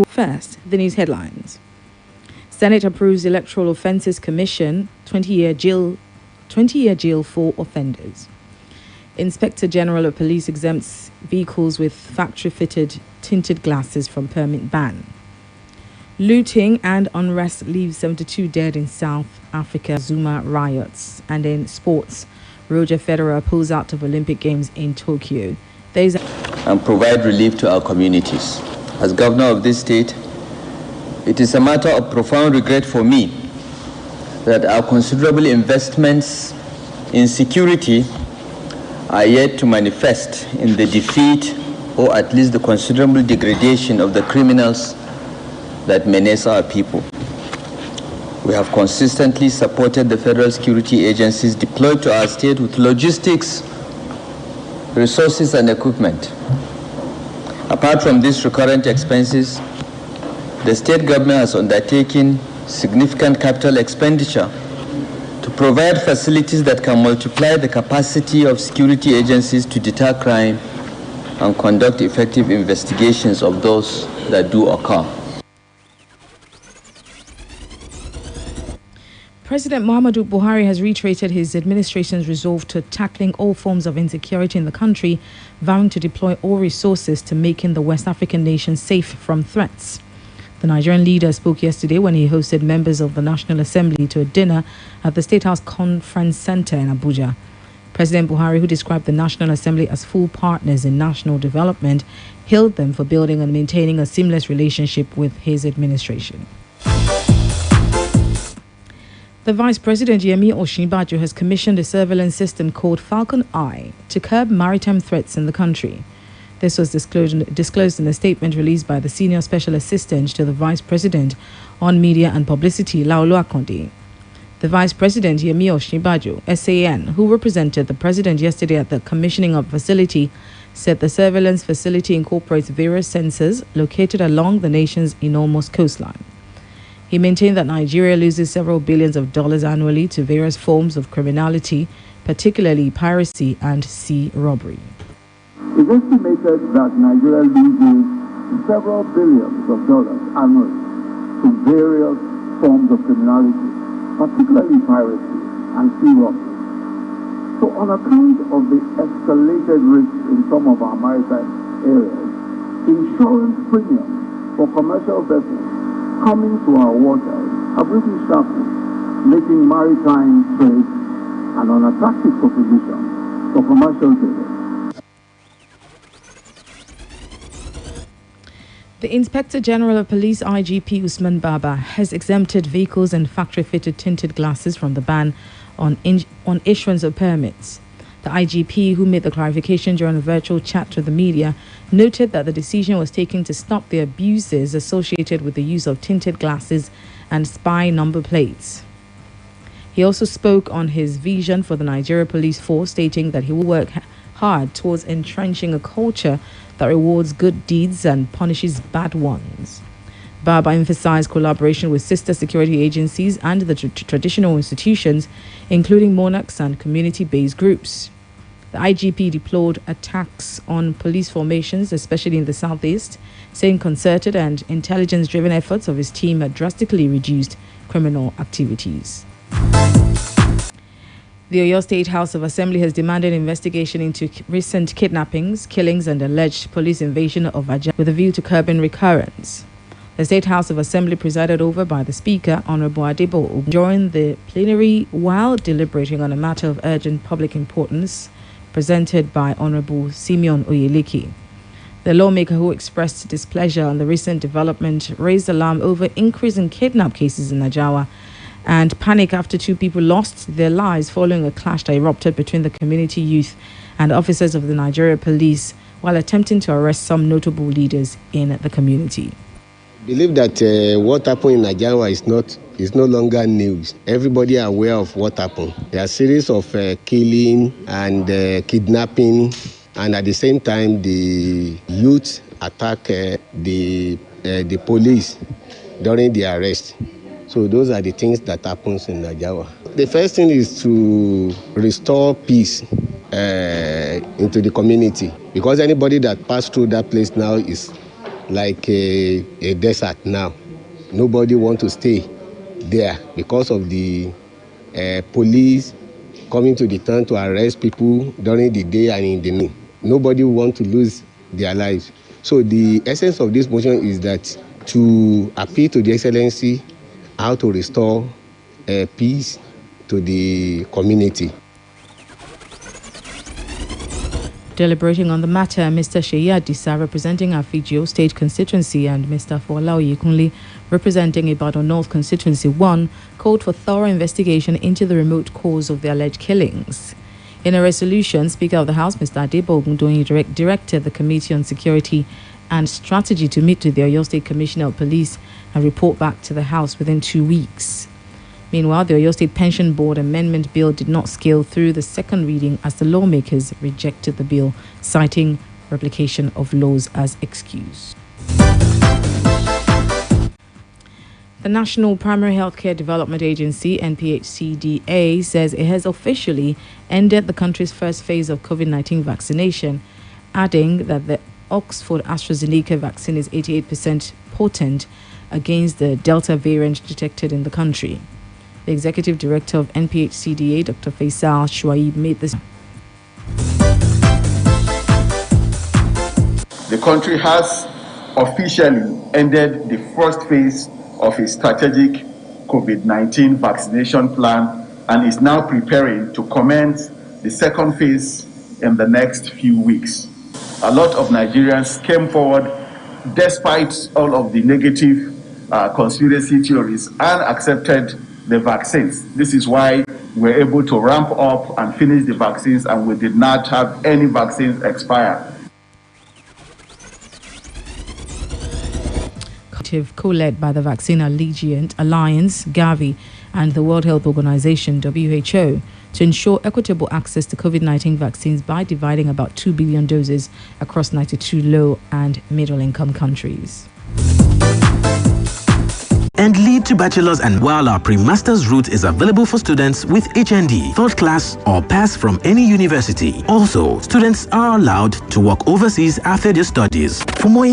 First, the news headlines. Senate approves Electoral Offences Commission 20-year jail for offenders. Inspector General of Police exempts vehicles with factory-fitted tinted glasses from permit ban. Looting and unrest leaves 72 dead in South Africa Zuma riots. And in sports, Roger Federer pulls out of Olympic Games in Tokyo. And provide relief to our communities. As governor of this state, it is a matter of profound regret for me that our considerable investments in security are yet to manifest in the defeat or at least the considerable degradation of the criminals that menace our people. We have consistently supported the federal security agencies deployed to our state with logistics, resources, and equipment. Apart from these recurrent expenses, the state government has undertaken significant capital expenditure to provide facilities that can multiply the capacity of security agencies to deter crime and conduct effective investigations of those that do occur. President Muhammadu Buhari has reiterated his administration's resolve to tackling all forms of insecurity in the country, vowing to deploy all resources to making the West African nation safe from threats. The Nigerian leader spoke yesterday when he hosted members of the National Assembly to a dinner at the State House Conference Center in Abuja. President Buhari, who described the National Assembly as full partners in national development, hailed them for building and maintaining a seamless relationship with his administration. The Vice President Yemi Osinbajo has commissioned a surveillance system called Falcon Eye to curb maritime threats in the country. This was disclosed in a statement released by the Senior Special Assistant to the Vice President on Media and Publicity, Laolu Akonde. The Vice President Yemi Osinbajo, SAN, who represented the President yesterday at the commissioning of the facility, said the surveillance facility incorporates various sensors located along the nation's enormous coastline. He maintained that Nigeria loses several billions of dollars annually to various forms of criminality, particularly piracy and sea robbery. It's estimated that Nigeria loses several billions of dollars annually to various forms of criminality, particularly piracy and sea robbery. So on account of the escalated risks in some of our maritime areas, insurance premiums for commercial vessels coming to our waters have really sharpened, making maritime trade an unattractive proposition for commercial traders. The Inspector General of Police IGP Usman Baba has exempted vehicles and factory-fitted tinted glasses from the ban on issuance of permits. The IGP, who made the clarification during a virtual chat to the media, noted that the decision was taken to stop the abuses associated with the use of tinted glasses and spy number plates. He also spoke on his vision for the Nigeria Police Force, stating that he will work hard towards entrenching a culture that rewards good deeds and punishes bad ones. Baba emphasized collaboration with sister security agencies and the traditional institutions, including monarchs and community-based groups. The IGP deplored attacks on police formations, especially in the southeast, saying concerted and intelligence-driven efforts of his team had drastically reduced criminal activities. The Oyo State House of Assembly has demanded investigation into recent kidnappings, killings, and alleged police invasion of Ajah with a view to curbing recurrence. The State House of Assembly, presided over by the Speaker, Honorable Adebo, joined the plenary while deliberating on a matter of urgent public importance presented by Honorable Simeon Oyeleke. The lawmaker, who expressed displeasure on the recent development, raised alarm over increasing kidnap cases in Najawa and panic after 2 people lost their lives following a clash that erupted between the community youth and officers of the Nigeria Police while attempting to arrest some notable leaders in the community. I believe that what happened in Najawa is no longer news. Everybody are aware of what happened. There are a series of killing and kidnapping, and at the same time, the youth attack the police during the arrest. So those are the things that happens in Najawa. The first thing is to restore peace into the community, because anybody that passed through that place now is like a desert now. Nobody want to stay there because of the police coming to the town to arrest people during the day and in the night. Nobody want to lose their lives. So the essence of this motion is that to appeal to the Excellency how to restore peace to the community. Deliberating on the matter, Mr. Sheyi Adisa, representing Afigio State Constituency, and Mr. Fola Oyekunle, representing Ibadan North Constituency 1, called for thorough investigation into the remote cause of the alleged killings. In a resolution, Speaker of the House, Mr. Adebo Ogundoyin, directed the Committee on Security and Strategy to meet with the Oyo State Commissioner of Police and report back to the House within 2 weeks. Meanwhile, the Oyo State Pension Board Amendment Bill did not scale through the second reading as the lawmakers rejected the bill, citing replication of laws as excuse. The National Primary Healthcare Development Agency, NPHCDA, says it has officially ended the country's first phase of COVID-19 vaccination, adding that the Oxford AstraZeneca vaccine is 88% potent against the Delta variant detected in the country. The Executive Director of NPHCDA, Dr. Faisal Shuaib, made this. The country has officially ended the first phase of its strategic COVID-19 vaccination plan and is now preparing to commence the second phase in the next few weeks. A lot of Nigerians came forward despite all of the negative conspiracy theories and accepted the vaccines. This is why we're able to ramp up and finish the vaccines, and we did not have any vaccines expire. Co-led by the Vaccine Alliance, Gavi, and the World Health Organization, WHO, to ensure equitable access to COVID-19 vaccines by dividing about 2 billion doses across 92 low and middle-income countries. And lead to bachelor's, and while our pre-master's route is available for students with HND, third class, or pass from any university. Also, students are allowed to work overseas after their studies. For more